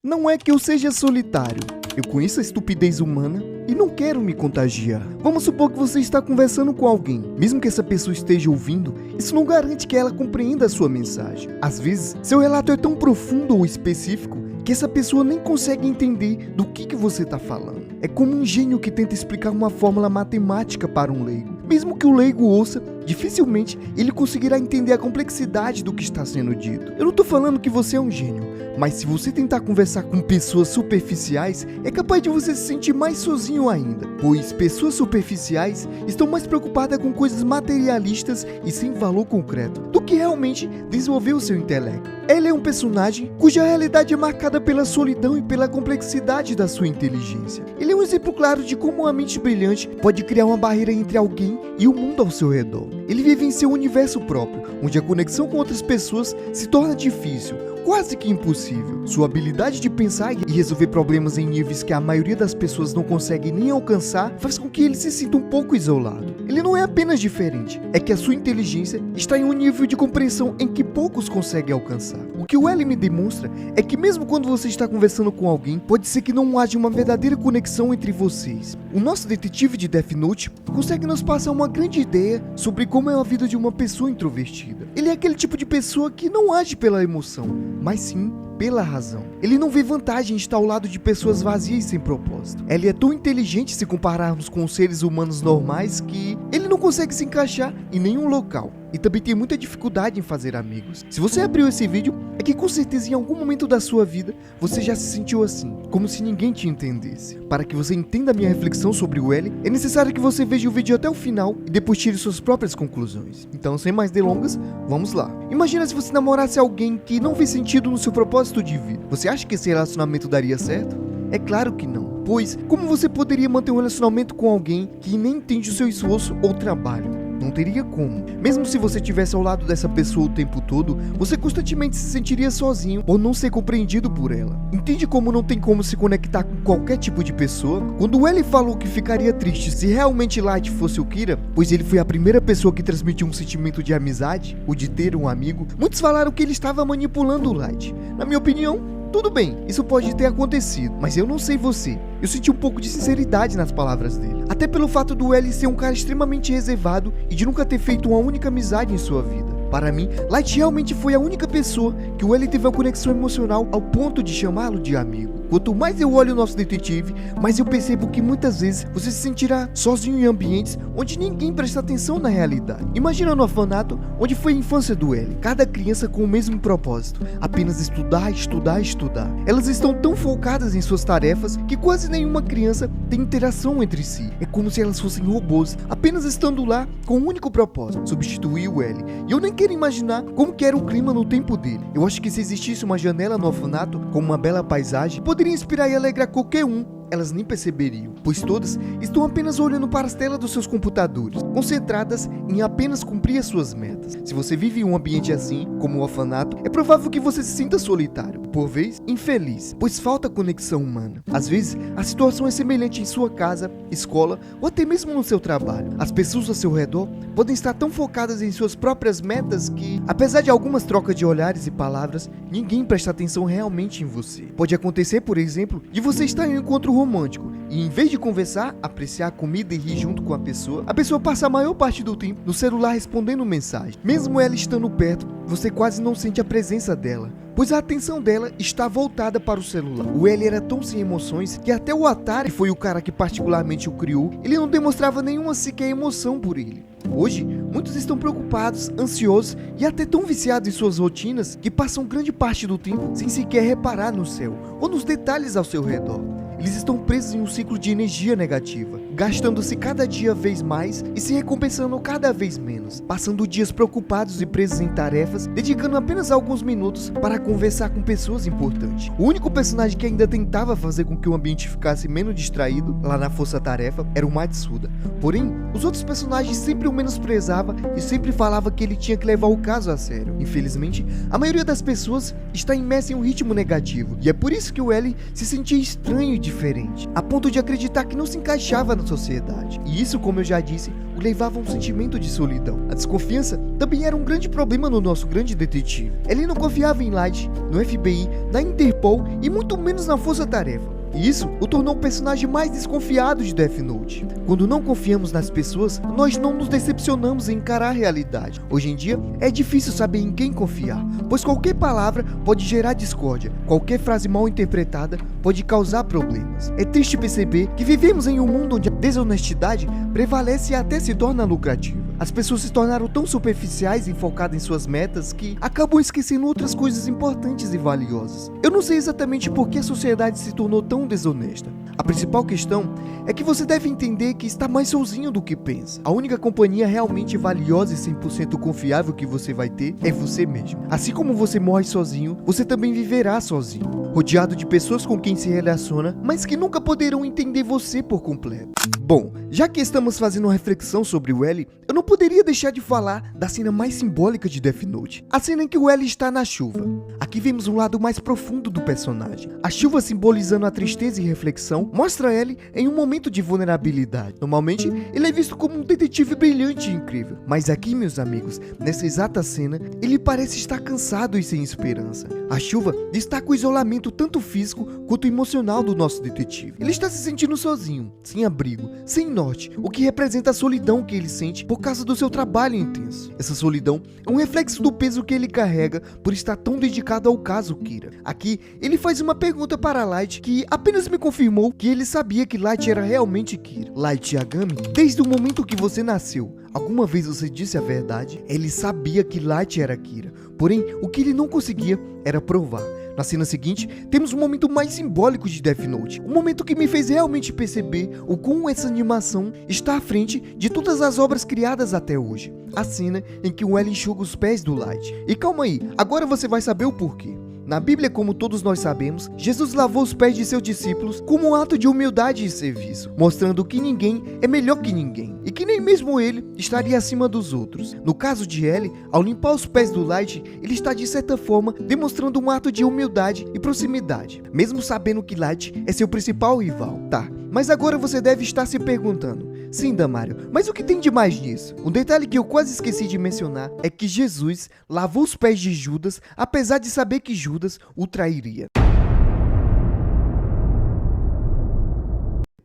Não é que eu seja solitário. Eu conheço a estupidez humana e não quero me contagiar. Vamos supor que você está conversando com alguém. Mesmo que essa pessoa esteja ouvindo, isso não garante que ela compreenda a sua mensagem. Às vezes, seu relato é tão profundo ou específico que essa pessoa nem consegue entender do que você está falando. É como um gênio que tenta explicar uma fórmula matemática para um leigo. Mesmo que o leigo ouça, dificilmente ele conseguirá entender a complexidade do que está sendo dito. Eu não estou falando que você é um gênio, mas se você tentar conversar com pessoas superficiais, é capaz de você se sentir mais sozinho ainda, pois pessoas superficiais estão mais preocupadas com coisas materialistas e sem valor concreto, do que realmente desenvolver o seu intelecto. Ele é um personagem cuja realidade é marcada pela solidão e pela complexidade da sua inteligência. Ele é um exemplo claro de como uma mente brilhante pode criar uma barreira entre alguém e o mundo ao seu redor. Ele vive em seu universo próprio, onde a conexão com outras pessoas se torna difícil, quase que impossível. Sua habilidade de pensar e resolver problemas em níveis que a maioria das pessoas não consegue nem alcançar faz com que ele se sinta um pouco isolado. Ele não é apenas diferente, é que a sua inteligência está em um nível de compreensão em que poucos conseguem alcançar. O que o L me demonstra é que mesmo quando você está conversando com alguém, pode ser que não haja uma verdadeira conexão entre vocês. O nosso detetive de Death Note consegue nos passar uma grande ideia sobre como é a vida de uma pessoa introvertida. Ele é aquele tipo de pessoa que não age pela emoção, mas sim pela razão. Ele não vê vantagem em estar ao lado de pessoas vazias e sem propósito. Ele é tão inteligente se compararmos com os seres humanos normais que ele não consegue se encaixar em nenhum local. E também tem muita dificuldade em fazer amigos. Se você abriu esse vídeo, é que com certeza em algum momento da sua vida, você já se sentiu assim, como se ninguém te entendesse. Para que você entenda a minha reflexão sobre o L, é necessário que você veja o vídeo até o final e depois tire suas próprias conclusões. Então, sem mais delongas, vamos lá. Imagina se você namorasse alguém que não vê sentido no seu propósito de vida. Você acha que esse relacionamento daria certo? É claro que não. Pois, como você poderia manter um relacionamento com alguém que nem entende o seu esforço ou trabalho? Não teria como. Mesmo se você estivesse ao lado dessa pessoa o tempo todo, você constantemente se sentiria sozinho por não ser compreendido por ela. Entende como não tem como se conectar com qualquer tipo de pessoa? Quando L falou que ficaria triste se realmente Light fosse o Kira, pois ele foi a primeira pessoa que transmitiu um sentimento de amizade, o de ter um amigo, muitos falaram que ele estava manipulando o Light. Na minha opinião, tudo bem, isso pode ter acontecido, mas eu não sei você. Eu senti um pouco de sinceridade nas palavras dele. Até pelo fato do L ser um cara extremamente reservado e de nunca ter feito uma única amizade em sua vida. Para mim, Light realmente foi a única pessoa que o L teve uma conexão emocional ao ponto de chamá-lo de amigo. Quanto mais eu olho o nosso detetive, mais eu percebo que muitas vezes você se sentirá sozinho em ambientes onde ninguém presta atenção na realidade. Imagina no orfanato, onde foi a infância do L. Cada criança com o mesmo propósito, apenas estudar, estudar, estudar. Elas estão tão focadas em suas tarefas que quase nenhuma criança tem interação entre si. É como se elas fossem robôs, apenas estando lá com um único propósito, substituir o L. E eu nem quero imaginar como que era o clima no tempo dele. Eu acho que se existisse uma janela no orfanato, com uma bela paisagem, poderia inspirar e alegrar qualquer um. Elas nem perceberiam, pois todas estão apenas olhando para as telas dos seus computadores, concentradas em apenas cumprir as suas metas. Se você vive em um ambiente assim, como o orfanato, é provável que você se sinta solitário, por vezes infeliz, pois falta conexão humana. Às vezes, a situação é semelhante em sua casa, escola ou até mesmo no seu trabalho. As pessoas ao seu redor podem estar tão focadas em suas próprias metas que, apesar de algumas trocas de olhares e palavras, ninguém presta atenção realmente em você. Pode acontecer, por exemplo, de você estar em um encontro romântico e, em vez de conversar, apreciar a comida e rir junto com a pessoa passa a maior parte do tempo no celular respondendo mensagem. Mesmo ela estando perto, você quase não sente a presença dela, pois a atenção dela está voltada para o celular. O L era tão sem emoções que até o Atari, que foi o cara que particularmente o criou, ele não demonstrava nenhuma sequer emoção por ele. Hoje, muitos estão preocupados, ansiosos e até tão viciados em suas rotinas que passam grande parte do tempo sem sequer reparar no céu ou nos detalhes ao seu redor. Eles estão presos em um ciclo de energia negativa, gastando-se cada dia vez mais e se recompensando cada vez menos, passando dias preocupados e presos em tarefas, dedicando apenas alguns minutos para conversar com pessoas importantes. O único personagem que ainda tentava fazer com que o ambiente ficasse menos distraído, lá na força-tarefa, era o Matsuda. Porém, os outros personagens sempre o menosprezava e sempre falava que ele tinha que levar o caso a sério. Infelizmente, a maioria das pessoas está imersa em um ritmo negativo, e é por isso que o L se sentia estranho e diferente, a ponto de acreditar que não se encaixava na sociedade. E isso, como eu já disse, o levava a um sentimento de solidão. A desconfiança também era um grande problema no nosso grande detetive. Ele não confiava em Light, no FBI, na Interpol e muito menos na Força Tarefa. E isso o tornou o personagem mais desconfiado de Death Note. Quando não confiamos nas pessoas, nós não nos decepcionamos em encarar a realidade. Hoje em dia, é difícil saber em quem confiar, pois qualquer palavra pode gerar discórdia, qualquer frase mal interpretada pode causar problemas. É triste perceber que vivemos em um mundo onde a desonestidade prevalece e até se torna lucrativa. As pessoas se tornaram tão superficiais e focadas em suas metas que acabam esquecendo outras coisas importantes e valiosas. Eu não sei exatamente por que a sociedade se tornou tão desonesta. A principal questão é que você deve entender que está mais sozinho do que pensa. A única companhia realmente valiosa e 100% confiável que você vai ter é você mesmo. Assim como você morre sozinho, você também viverá sozinho, rodeado de pessoas com quem se relaciona, mas que nunca poderão entender você por completo. Bom, já que estamos fazendo uma reflexão sobre o L, eu não poderia deixar de falar da cena mais simbólica de Death Note, a cena em que o L está na chuva. Aqui vemos um lado mais profundo do personagem. A chuva, simbolizando a tristeza e reflexão, mostra L em um momento de vulnerabilidade. Normalmente, ele é visto como um detetive brilhante e incrível, mas aqui, meus amigos, nessa exata cena, ele parece estar cansado e sem esperança. A chuva destaca o isolamento tanto físico quanto emocional do nosso detetive. Ele está se sentindo sozinho, sem abrigo, sem norte, o que representa a solidão que ele sente por causa do seu trabalho intenso. Essa solidão é um reflexo do peso que ele carrega por estar tão dedicado ao caso Kira. Aqui, ele faz uma pergunta para Light que apenas me confirmou que ele sabia que Light era realmente Kira. Light Yagami, desde o momento que você nasceu, alguma vez você disse a verdade? Ele sabia que Light era Kira, porém, o que ele não conseguia era provar. Na cena seguinte, temos um momento mais simbólico de Death Note, um momento que me fez realmente perceber o quão essa animação está à frente de todas as obras criadas até hoje. A cena em que o L enxuga os pés do Light. E calma aí, agora você vai saber o porquê. Na Bíblia, como todos nós sabemos, Jesus lavou os pés de seus discípulos como um ato de humildade e serviço, mostrando que ninguém é melhor que ninguém, e que nem mesmo ele estaria acima dos outros. No caso de L, ao limpar os pés do Light, ele está de certa forma demonstrando um ato de humildade e proximidade, mesmo sabendo que Light é seu principal rival. Tá, mas agora você deve estar se perguntando: sim, Damário, mas o que tem de mais nisso? Um detalhe que eu quase esqueci de mencionar é que Jesus lavou os pés de Judas, apesar de saber que Judas o trairia.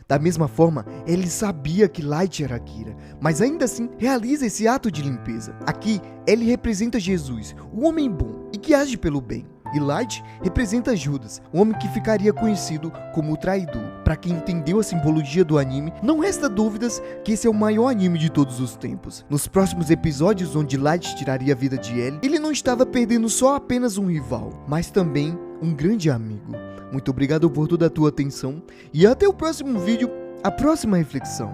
Da mesma forma, ele sabia que Light era Kira, mas ainda assim realiza esse ato de limpeza. Aqui, ele representa Jesus, o homem bom e que age pelo bem. E Light representa Judas, o homem que ficaria conhecido como o traidor. Para quem entendeu a simbologia do anime, não resta dúvidas que esse é o maior anime de todos os tempos. Nos próximos episódios onde Light tiraria a vida de L, ele não estava perdendo só apenas um rival, mas também um grande amigo. Muito obrigado por toda a tua atenção e até o próximo vídeo, a próxima reflexão.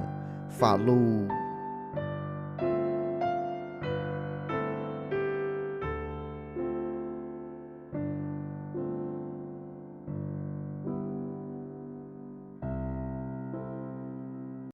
Falou!